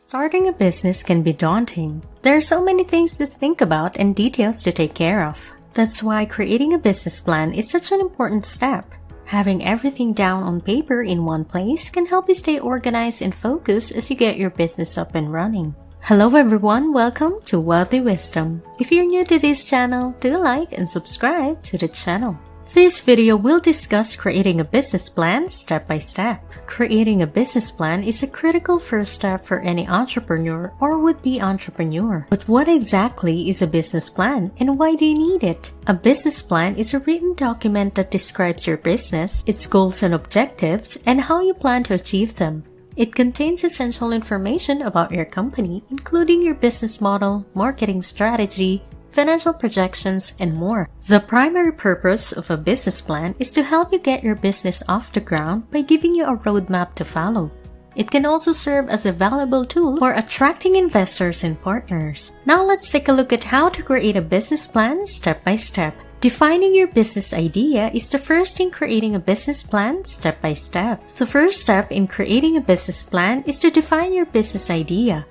Starting a business can be daunting. There are so many things to think about and details to take care of. That's why creating a business plan is such an important step. Having everything down on paper in one place can help you stay organized and focused as you get your business up and running. Hello everyone, welcome to Wealthy Wisdom. If you're new to this channel, do like and subscribe to the channel. This video will discuss creating a business plan step by step. Creating a business plan is a critical first step for any entrepreneur or would-be entrepreneur. But what exactly is a business plan and why do you need it? A business plan is a written document that describes your business, its goals and objectives, and how you plan to achieve them. It contains essential information about your company, including your business model, marketing strategy, financial projections, and more. The primary purpose of a business plan is to help you get your business off the ground by giving you a roadmap to follow. It can also serve as a valuable tool for attracting investors and partners. Now let's take a look at how to create a business plan step by step. Defining your business idea is the first in creating a business plan step by step. The first step in creating a business plan is to define your business idea.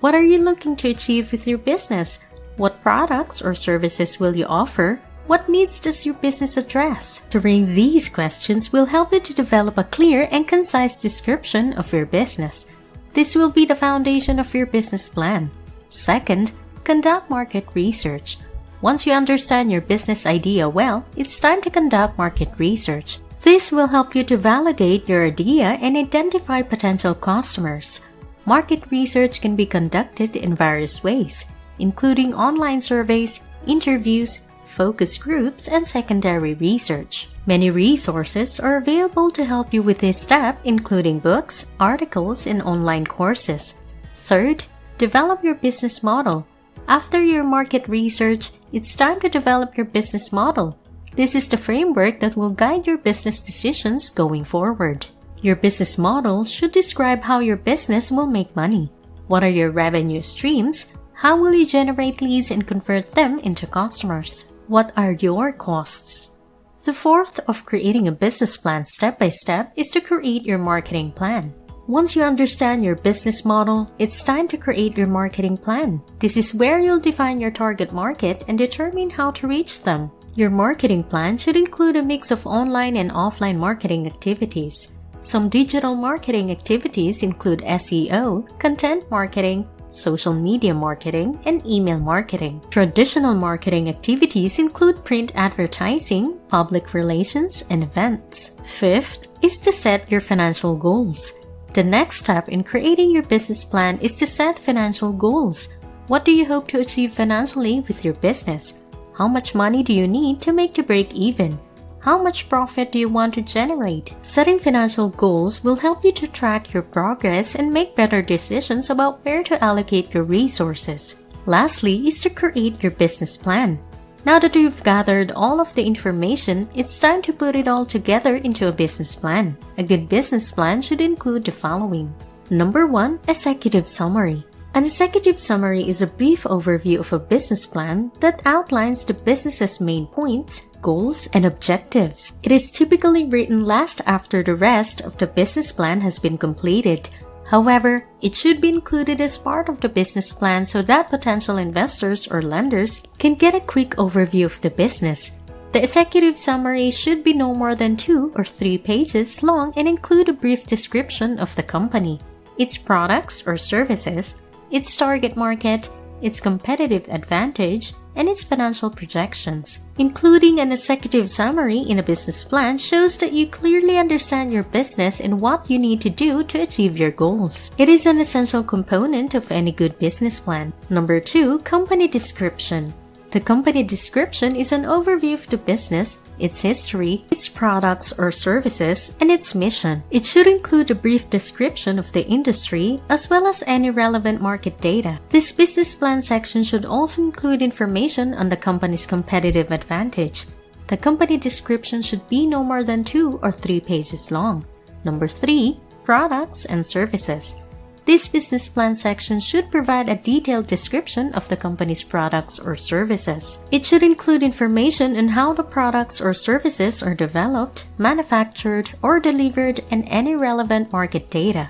What are you looking to achieve with your business? What products or services will you offer? What needs does your business address? Answering these questions will help you to develop a clear and concise description of your business. This will be the foundation of your business plan. Second, conduct market research. Once you understand your business idea well, it's time to conduct market research. This will help you to validate your idea and identify potential customers. Market research can be conducted in various ways, including online surveys, interviews, focus groups, and secondary research. Many resources are available to help you with this step, including books, articles, and online courses. Third, develop your business model. After your market research, it's time to develop your business model. This is the framework that will guide your business decisions going forward. Your business model should describe how your business will make money. What are your revenue streams? How will you generate leads and convert them into customers? What are your costs? The fourth of creating a business plan step by step is to create your marketing plan. Once you understand your business model, it's time to create your marketing plan. This is where you'll define your target market and determine how to reach them. Your marketing plan should include a mix of online and offline marketing activities. Some digital marketing activities include SEO, content marketing, social media marketing, and email marketing. Traditional marketing activities include print advertising, public relations, and events. Fifth is to set your financial goals. The next step in creating your business plan is to set financial goals. What do you hope to achieve financially with your business? How much money do you need to make to break even? How much profit do you want to generate? Setting financial goals will help you to track your progress and make better decisions about where to allocate your resources. Lastly is to create your business plan. Now that you've gathered all of the information, it's time to put it all together into a business plan. A good business plan should include the following. Number 1, executive summary. An executive summary is a brief overview of a business plan that outlines the business's main points, goals, and objectives. It is typically written last after the rest of the business plan has been completed. However, it should be included as part of the business plan so that potential investors or lenders can get a quick overview of the business. The executive summary should be no more than 2 or 3 pages long and include a brief description of the company, its products or services, its target market, its competitive advantage, and its financial projections. Including an executive summary in a business plan shows that you clearly understand your business and what you need to do to achieve your goals. It is an essential component of any good business plan. Number 2, company description. The company description is an overview of the business, its history, its products or services, and its mission. It should include a brief description of the industry as well as any relevant market data. This business plan section should also include information on the company's competitive advantage. The company description should be no more than 2 or 3 pages long. Number 3, products and services. This business plan section should provide a detailed description of the company's products or services. It should include information on how the products or services are developed, manufactured, or delivered and any relevant market data.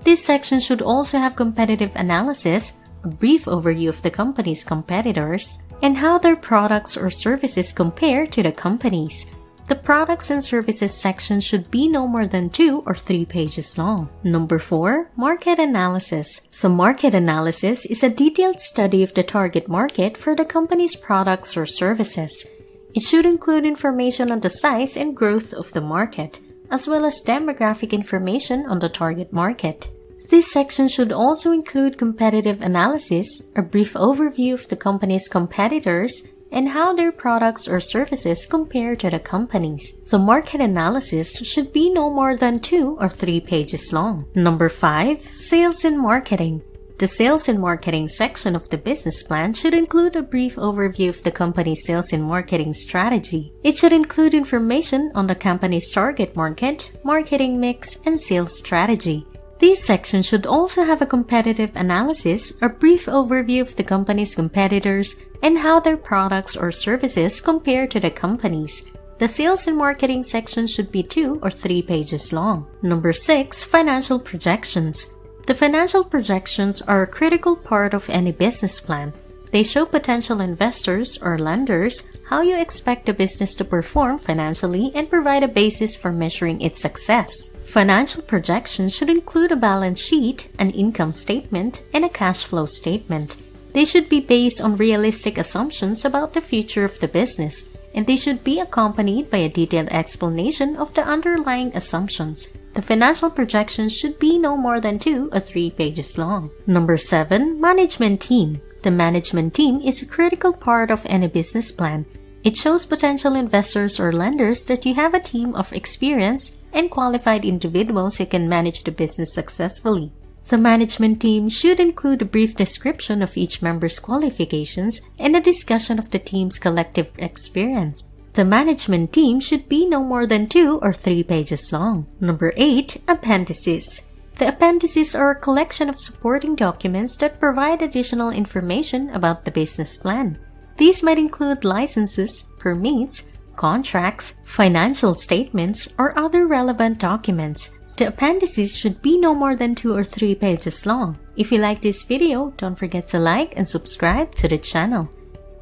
This section should also have competitive analysis, a brief overview of the company's competitors, and how their products or services compare to the company's. The products and services section should be no more than 2 or 3 pages long. Number 4, market analysis. The market analysis is a detailed study of the target market for the company's products or services. It should include information on the size and growth of the market, as well as demographic information on the target market. This section should also include competitive analysis, a brief overview of the company's competitors, and how their products or services compare to the company's. The market analysis should be no more than 2 or 3 pages long. Number 5, sales and marketing. The sales and marketing section of the business plan should include a brief overview of the company's sales and marketing strategy. It should include information on the company's target market, marketing mix, and sales strategy. This section should also have a competitive analysis, a brief overview of the company's competitors, and how their products or services compare to the company's. The sales and marketing section should be 2 or 3 pages long. Number 6, financial projections. The financial projections are a critical part of any business plan. They show potential investors or lenders how you expect the business to perform financially and provide a basis for measuring its success. Financial projections should include a balance sheet, an income statement, and a cash flow statement. They should be based on realistic assumptions about the future of the business, and they should be accompanied by a detailed explanation of the underlying assumptions. The financial projections should be no more than 2 or 3 pages long. Number 7, management team. The management team is a critical part of any business plan. It shows potential investors or lenders that you have a team of experienced and qualified individuals who can manage the business successfully. The management team should include a brief description of each member's qualifications and a discussion of the team's collective experience. The management team should be no more than 2 or 3 pages long. Number 8, appendices. The appendices are a collection of supporting documents that provide additional information about the business plan. These might include licenses, permits, contracts, financial statements, or other relevant documents. The appendices should be no more than 2 or 3 pages long. If you like this video, don't forget to like and subscribe to the channel.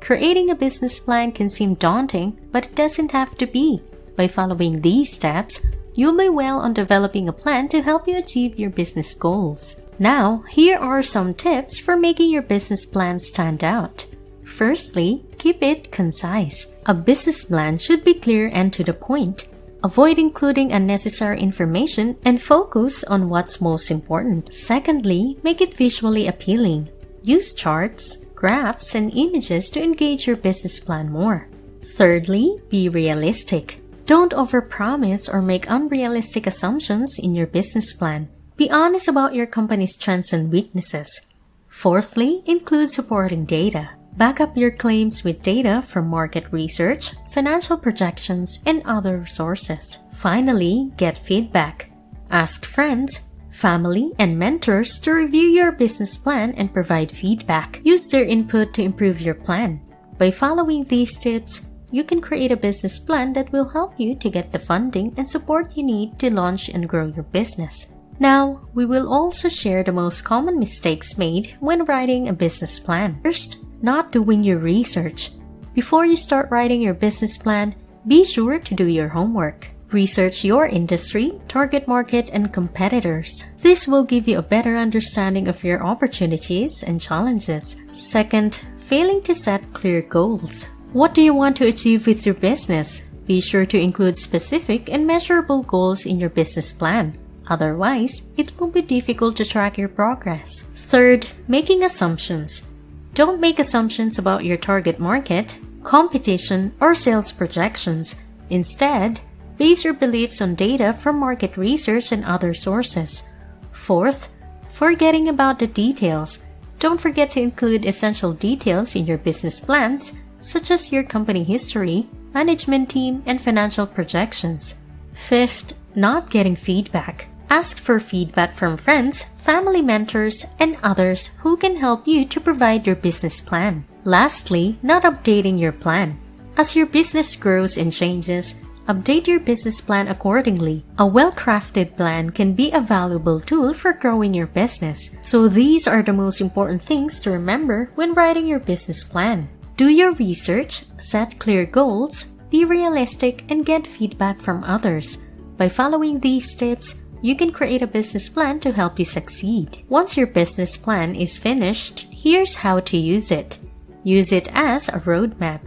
Creating a business plan can seem daunting, but it doesn't have to be. By following these steps, you'll be well on developing a plan to help you achieve your business goals. Now, here are some tips for making your business plan stand out. Firstly, keep it concise. A business plan should be clear and to the point. Avoid including unnecessary information and focus on what's most important. Secondly, make it visually appealing. Use charts, graphs, and images to engage your business plan more. Thirdly, be realistic. Don't overpromise or make unrealistic assumptions in your business plan. Be honest about your company's strengths and weaknesses. Fourthly, include supporting data. Back up your claims with data from market research, financial projections, and other sources. Finally, get feedback. Ask friends, family, and mentors to review your business plan and provide feedback. Use their input to improve your plan. By following these tips, you can create a business plan that will help you to get the funding and support you need to launch and grow your business. Now, we will also share the most common mistakes made when writing a business plan. First, not doing your research. Before you start writing your business plan, be sure to do your homework. Research your industry, target market, and competitors. This will give you a better understanding of your opportunities and challenges. Second, failing to set clear goals. What do you want to achieve with your business? Be sure to include specific and measurable goals in your business plan. Otherwise, it will be difficult to track your progress. Third, making assumptions. Don't make assumptions about your target market, competition, or sales projections. Instead, base your beliefs on data from market research and other sources. Fourth, forgetting about the details. Don't forget to include essential details in your business plans, such as your company history, management team, and financial projections. Fifth, not getting feedback. Ask for feedback from friends, family mentors, and others who can help you to provide your business plan. Lastly, not updating your plan. As your business grows and changes, Update your business plan accordingly. A well-crafted plan can be a valuable tool for growing your business. So these are the most important things to remember when writing your business plan. Do your research, set clear goals, be realistic, and get feedback from others. By following these tips, you can create a business plan to help you succeed. Once your business plan is finished, here's how to use it. Use it as a roadmap.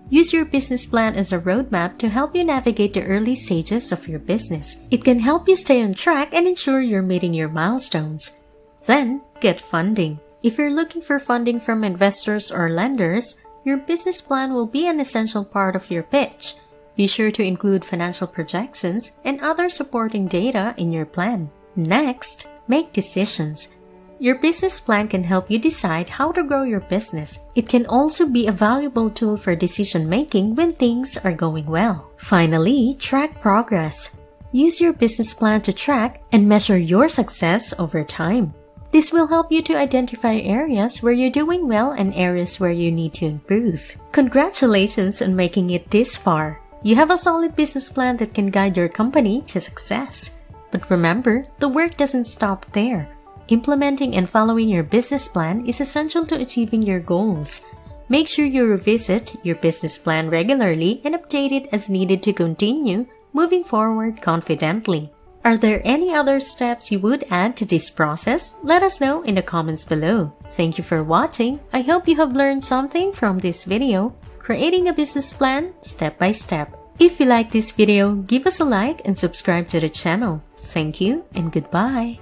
Use your business plan as a roadmap to help you navigate the early stages of your business. It can help you stay on track and ensure you're meeting your milestones. Then, get funding. If you're looking for funding from investors or lenders, your business plan will be an essential part of your pitch. Be sure to include financial projections and other supporting data in your plan. Next, make decisions. Your business plan can help you decide how to grow your business. It can also be a valuable tool for decision making when things are going well. Finally, track progress. Use your business plan to track and measure your success over time. This will help you to identify areas where you're doing well and areas where you need to improve. Congratulations on making it this far. You have a solid business plan that can guide your company to success. But remember, the work doesn't stop there. Implementing and following your business plan is essential to achieving your goals. Make sure you revisit your business plan regularly and update it as needed to continue moving forward confidently. Are there any other steps you would add to this process? Let us know in the comments below. Thank you for watching. I hope you have learned something from this video. Creating a business plan step by step. If you like this video, give us a like and subscribe to the channel. Thank you and goodbye.